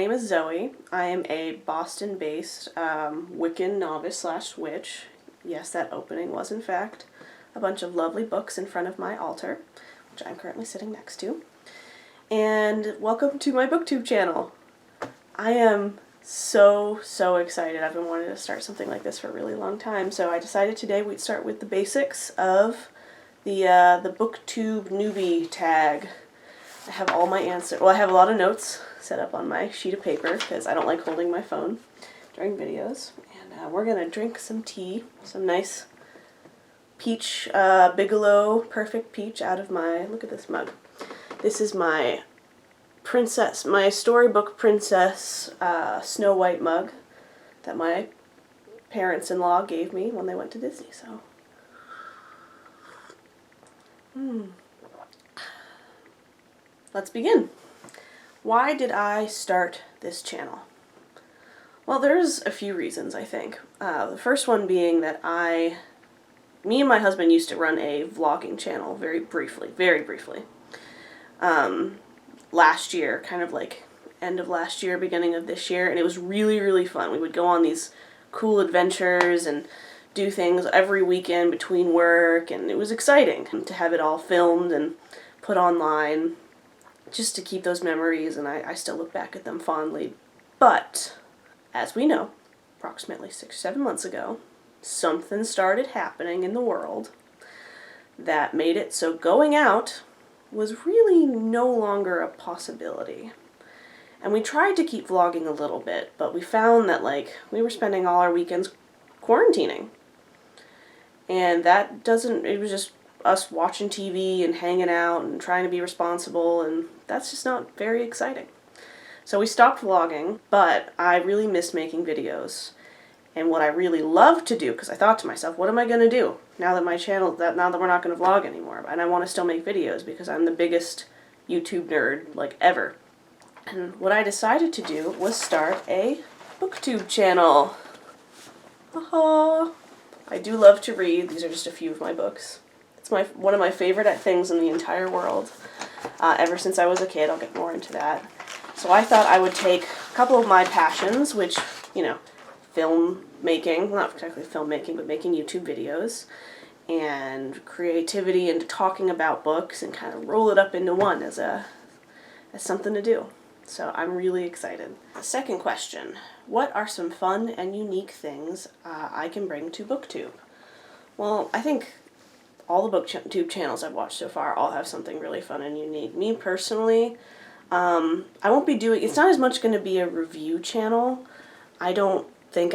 name is Zoe. I am a Boston-based Wiccan novice/witch. Yes, that opening was in fact a bunch of lovely books in front of my altar, which I'm currently sitting next to. And welcome to my Booktube channel. I am so excited. I've been wanting to start something like this for a really long time, so I decided today we'd start with the basics of the Booktube Newbie Tag. I have all my answers. Well, I have a lot of notes set up on my sheet of paper because I don't like holding my phone during videos. And we're going to drink some tea, some nice peach, Bigelow Perfect Peach out of my, look at this mug. This is my princess, my storybook princess Snow White mug that my parents-in-law gave me when they went to Disney, so. Let's begin. Why did I start this channel? Well, there's a few reasons, I think. The first one being that me and my husband used to run a vlogging channel very briefly. Last year, kind of like end of last year, beginning of this year, and it was really fun. We would go on these cool adventures and do things every weekend between work, and it was exciting to have it all filmed and put online, just to keep those memories, and I still look back at them fondly. But, as we know, approximately 6-7 months ago, something started happening in the world that made it so going out was really no longer a possibility. And we tried to keep vlogging a little bit, but we found that, we were spending all our weekends quarantining. And it was just us watching TV and hanging out and trying to be responsible, and that's just not very exciting. So we stopped vlogging, but I really missed making videos. And what I really love to do, because I thought to myself, what am I going to do now that now that we're not going to vlog anymore? And I want to still make videos because I'm the biggest YouTube nerd, ever. And what I decided to do was start a Booktube channel. Haha. I do love to read. These are just a few of my books. It's one of my favorite things in the entire world. Ever since I was a kid, I'll get more into that. So I thought I would take a couple of my passions, which, filmmaking, not exactly filmmaking, but making YouTube videos, and creativity and talking about books, and kind of roll it up into one as something to do. So I'm really excited. The second question, what are some fun and unique things I can bring to Booktube? Well, I think all the Booktube channels I've watched so far all have something really fun and unique. Me personally, I won't be doing, it's not as much going to be a review channel. I don't think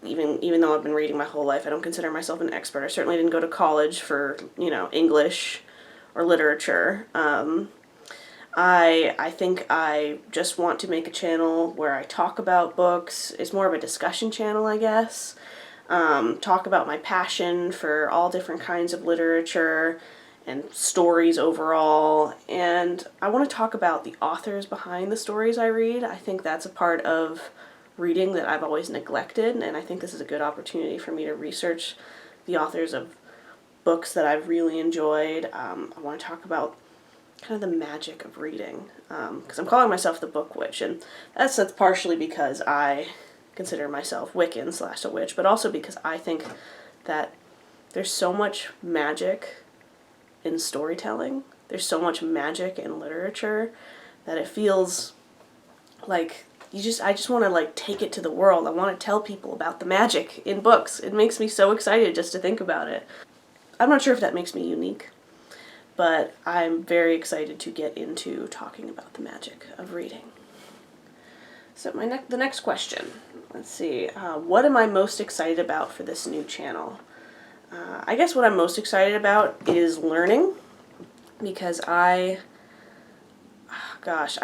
even though I've been reading my whole life, I don't consider myself an expert. I certainly didn't go to college for, English or literature. I think I just want to make a channel where I talk about books. It's more of a discussion channel, I guess. Talk about my passion for all different kinds of literature and stories overall. And I want to talk about the authors behind the stories I read. I think that's a part of reading that I've always neglected, and I think this is a good opportunity for me to research the authors of books that I've really enjoyed. I want to talk about kind of the magic of reading, because I'm calling myself the Book Witch, and that's partially because I consider myself Wiccan / a witch, but also because I think that there's so much magic in storytelling, there's so much magic in literature, that it feels like I just want to take it to the world. I want to tell people about the magic in books. It makes me so excited just to think about it. I'm not sure if that makes me unique, but I'm very excited to get into talking about the magic of reading. So the next question, let's see, what am I most excited about for this new channel? I guess what I'm most excited about is learning, because I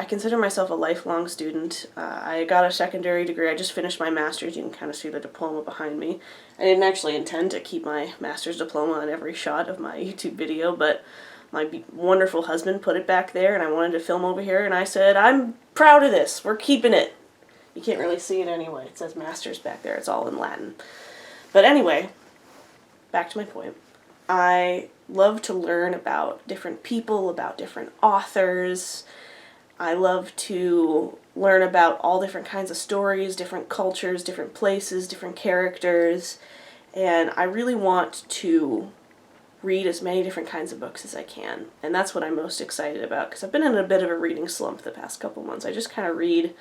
consider myself a lifelong student. I got a secondary degree. I just finished my master's. You can kind of see the diploma behind me. I didn't actually intend to keep my master's diploma on every shot of my YouTube video, but my wonderful husband put it back there, and I wanted to film over here, and I said, I'm proud of this. We're keeping it. You can't really see it anyway. It says master's back there. It's all in Latin. But anyway, back to my point. I love to learn about different people, about different authors. I love to learn about all different kinds of stories, different cultures, different places, different characters, and I really want to read as many different kinds of books as I can. And that's what I'm most excited about, because I've been in a bit of a reading slump the past couple months. I just kind of read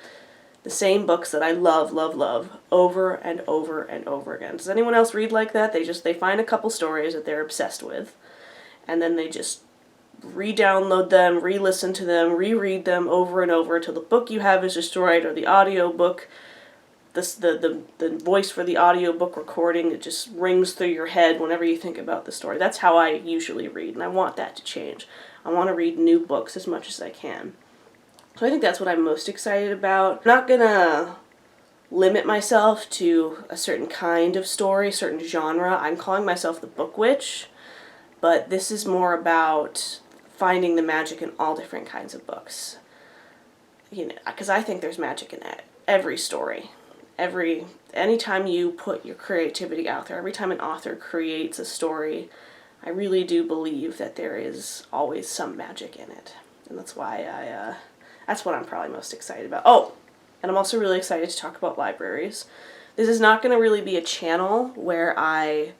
the same books that I love, love, love over and over and over again. Does anyone else read like that? They find a couple stories that they're obsessed with, and then they just re-download them, re-listen to them, reread them over and over until the book you have is destroyed, or the audio book, the voice for the audio book recording, it just rings through your head whenever you think about the story. That's how I usually read, and I want that to change. I want to read new books as much as I can. So I think that's what I'm most excited about. I'm not gonna limit myself to a certain kind of story, certain genre. I'm calling myself the Book Witch, but this is more about finding the magic in all different kinds of books. You know, because I think there's magic in every story. Anytime you put your creativity out there, every time an author creates a story, I really do believe that there is always some magic in it. And that's why that's what I'm probably most excited about. Oh, and I'm also really excited to talk about libraries. This is not going to really be a channel where I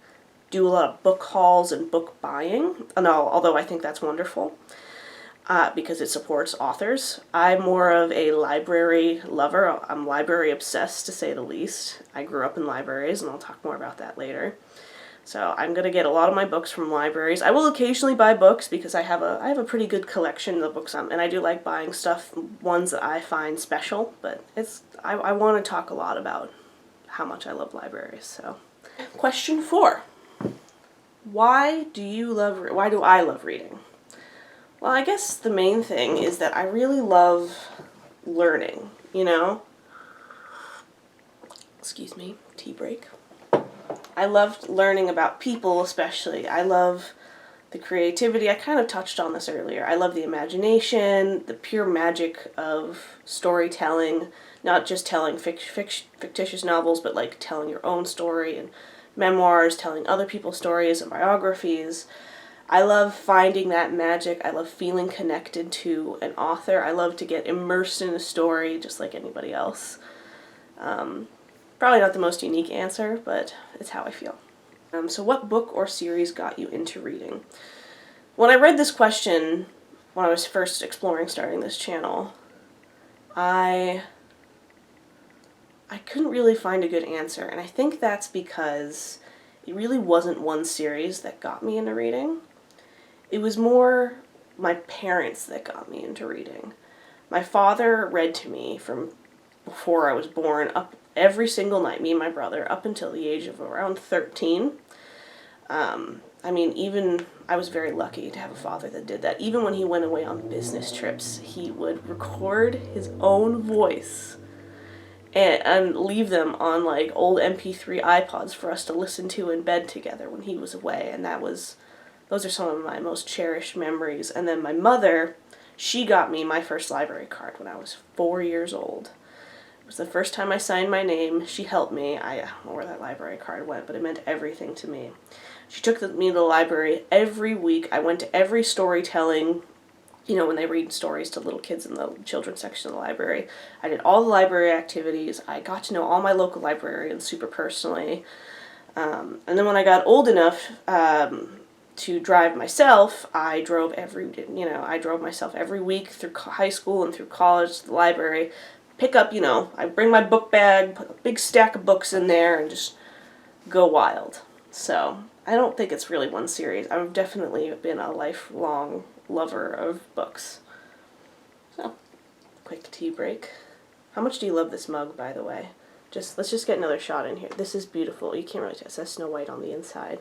do a lot of book hauls and book buying, although I think that's wonderful, because it supports authors. I'm more of a library lover. I'm library obsessed, to say the least. I grew up in libraries, and I'll talk more about that later. So I'm going to get a lot of my books from libraries. I will occasionally buy books because I have a pretty good collection of books, and I do like buying stuff, ones that I find special, but I want to talk a lot about how much I love libraries. So, question 4. Why do I love reading? Well, I guess the main thing is that I really love learning, you know? Excuse me, tea break. I loved learning about people, especially. I love the creativity. I kind of touched on this earlier. I love the imagination, the pure magic of storytelling, not just telling fictitious novels, but like telling your own story, and memoirs, telling other people's stories and biographies. I love finding that magic. I love feeling connected to an author. I love to get immersed in a story just like anybody else. Probably not the most unique answer, but it's how I feel. So what book or series got you into reading? When I read this question, when I was first exploring starting this channel, I couldn't really find a good answer, and I think that's because it really wasn't one series that got me into reading. It was more my parents that got me into reading. My father read to me from before I was born up every single night, me and my brother, up until the age of around 13. I mean, even I was very lucky to have a father that did that. Even when he went away on business trips, he would record his own voice and leave them on like old MP3 iPods for us to listen to in bed together when he was away. And those are some of my most cherished memories. And then my mother, she got me my first library card when I was 4 years old. It was the first time I signed my name. She helped me. I don't know where that library card went, but it meant everything to me. She took me to the library every week. I went to every storytelling, when they read stories to little kids in the children's section of the library. I did all the library activities. I got to know all my local librarians super personally. And then when I got old enough to drive myself, I drove myself every week through high school and through college to the library. Pick up, I bring my book bag, put a big stack of books in there, and just go wild. So I don't think it's really one series. I've definitely been a lifelong lover of books. So, quick tea break. How much do you love this mug, by the way? Let's just get another shot in here. This is beautiful. You can't really tell. It says Snow White on the inside.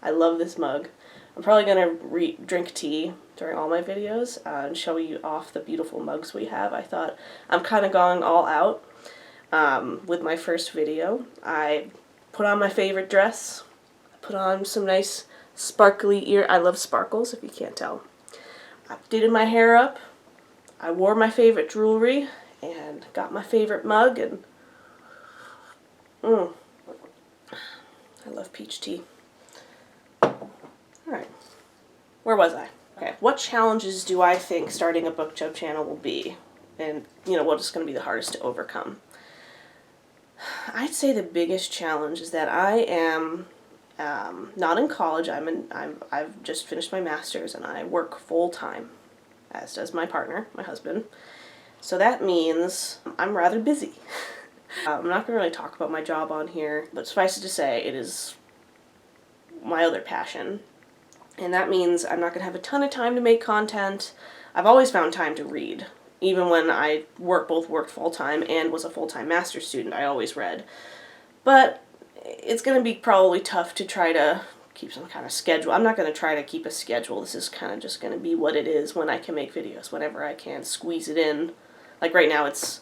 I love this mug. I'm probably going to drink tea during all my videos and show you off the beautiful mugs we have. I thought I'm kind of going all out with my first video. I put on my favorite dress. I put on some nice sparkly I love sparkles, if you can't tell. I did my hair up. I wore my favorite jewelry and got my favorite mug, and I love peach tea. Alright, where was I? Okay, what challenges do I think starting a booktube channel will be? and, you know, what's going to be the hardest to overcome. I'd say the biggest challenge is that I am not in college. I've just finished my master's and I work full time, as does my partner, my husband. So that means I'm rather busy. I'm not going to really talk about my job on here, but suffice it to say, it is my other passion. And that means I'm not going to have a ton of time to make content. I've always found time to read. Even when I both worked full-time and was a full-time master's student, I always read. But it's going to be probably tough to try to keep some kind of schedule. I'm not going to try to keep a schedule. This is kind of just going to be what it is when I can make videos, whenever I can squeeze it in. Like right now it's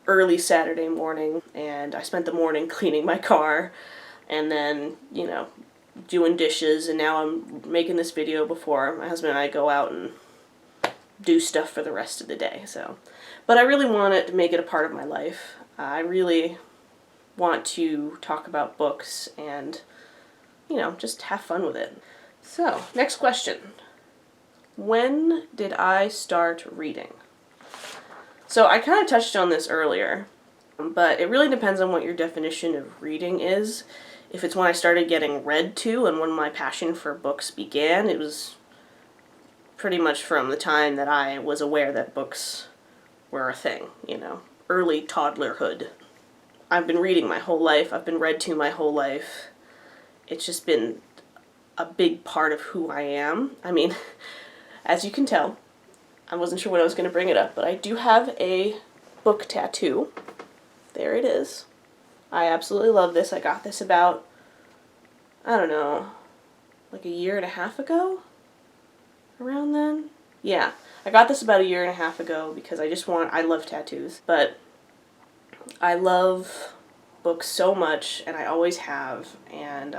early Saturday morning, and I spent the morning cleaning my car, and then, you know, doing dishes, and now I'm making this video before my husband and I go out and do stuff for the rest of the day. So, but I really want it to make it a part of my life. I really want to talk about books and, you know, just have fun with it. So, next question. When did I start reading? So I kind of touched on this earlier, but it really depends on what your definition of reading is. If it's when I started getting read to and when my passion for books began, it was pretty much from the time that I was aware that books were a thing, you know, early toddlerhood. I've been reading my whole life. I've been read to my whole life. It's just been a big part of who I am. I mean, as you can tell, I wasn't sure when I was going to bring it up, but I do have a book tattoo. There it is. I absolutely love this. I got this about, I don't know, like a year and a half ago? Around then? Yeah. I got this about a year and a half ago because I love tattoos, but I love books so much, and I always have, and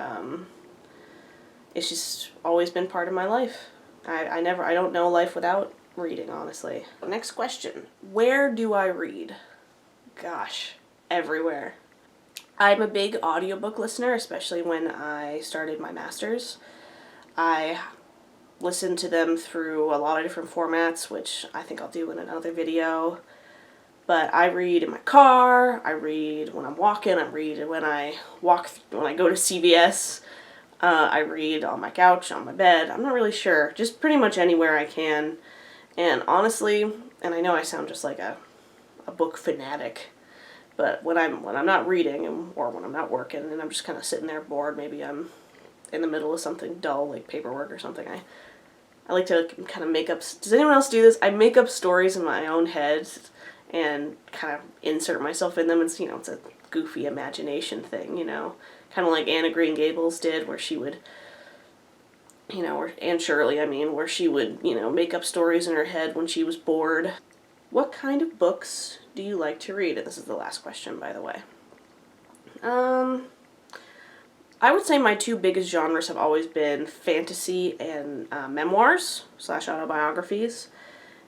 it's just always been part of my life. I don't know life without reading, honestly. Next question. Where do I read? Gosh, everywhere. I'm a big audiobook listener, especially when I started my master's. I listened to them through a lot of different formats, which I think I'll do in another video. But I read in my car, I read when I'm walking, I read when I go to CVS, I read on my couch, on my bed, I'm not really sure, just pretty much anywhere I can. And honestly, and I know I sound just like a book fanatic, but when I'm not reading, or when I'm not working, and I'm just kind of sitting there bored, maybe I'm in the middle of something dull, like paperwork or something, I like to kind of make up, does anyone else do this? I make up stories in my own head and kind of insert myself in them. It's, you know, it's a goofy imagination thing, you know, kind of like Anna Green Gables did, where she would, you know, or Anne Shirley, I mean, where she would, you know, make up stories in her head when she was bored. What kind of books do you like to read? And this is the last question, by the way. I would say my two biggest genres have always been fantasy and memoirs / autobiographies.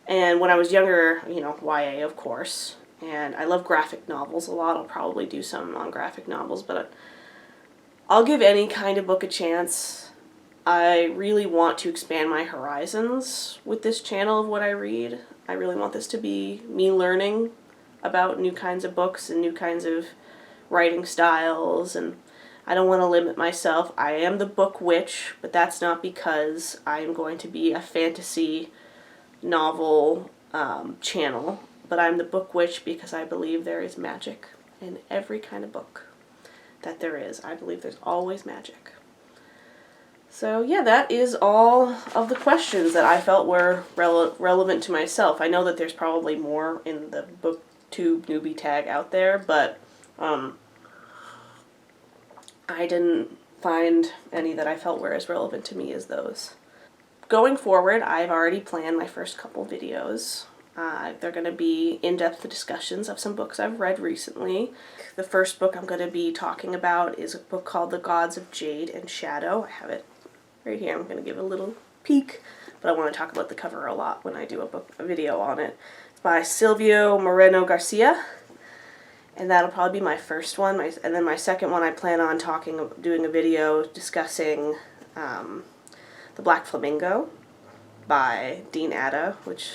And when I was younger, you know, YA, of course. And I love graphic novels a lot. I'll probably do some on graphic novels, but I'll give any kind of book a chance. I really want to expand my horizons with this channel of what I read. I really want this to be me learning about new kinds of books and new kinds of writing styles, and I don't want to limit myself. I am the book witch, but that's not because I am going to be a fantasy novel channel, but I'm the book witch because I believe there is magic in every kind of book that there is. I believe there's always magic. So yeah, that is all of the questions that I felt were relevant to myself. I know that there's probably more in the Booktube Newbie Tag out there, but I didn't find any that I felt were as relevant to me as those. Going forward, I've already planned my first couple videos. They're going to be in-depth discussions of some books I've read recently. The first book I'm going to be talking about is a book called The Gods of Jade and Shadow. I have it right here. I'm going to give a little peek, but I want to talk about the cover a lot when I do a video on it. It's by Silvio Moreno Garcia, and that'll probably be my first one. And then my second one, I plan on doing a video discussing The Black Flamingo by Dean Atta, which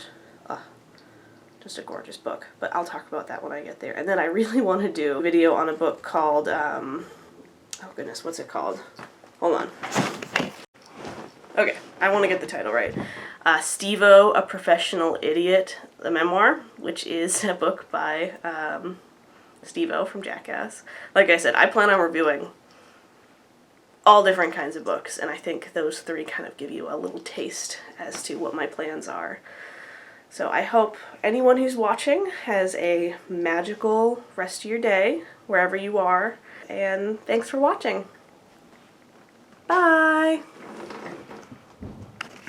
Just a gorgeous book, but I'll talk about that when I get there. And then I really want to do a video on a book called, oh goodness, what's it called? Hold on. Okay, I want to get the title right. Steve-O, A Professional Idiot, the memoir, which is a book by Steve-O from Jackass. Like I said, I plan on reviewing all different kinds of books, and I think those 3 kind of give you a little taste as to what my plans are. So I hope anyone who's watching has a magical rest of your day, wherever you are, and thanks for watching. Bye!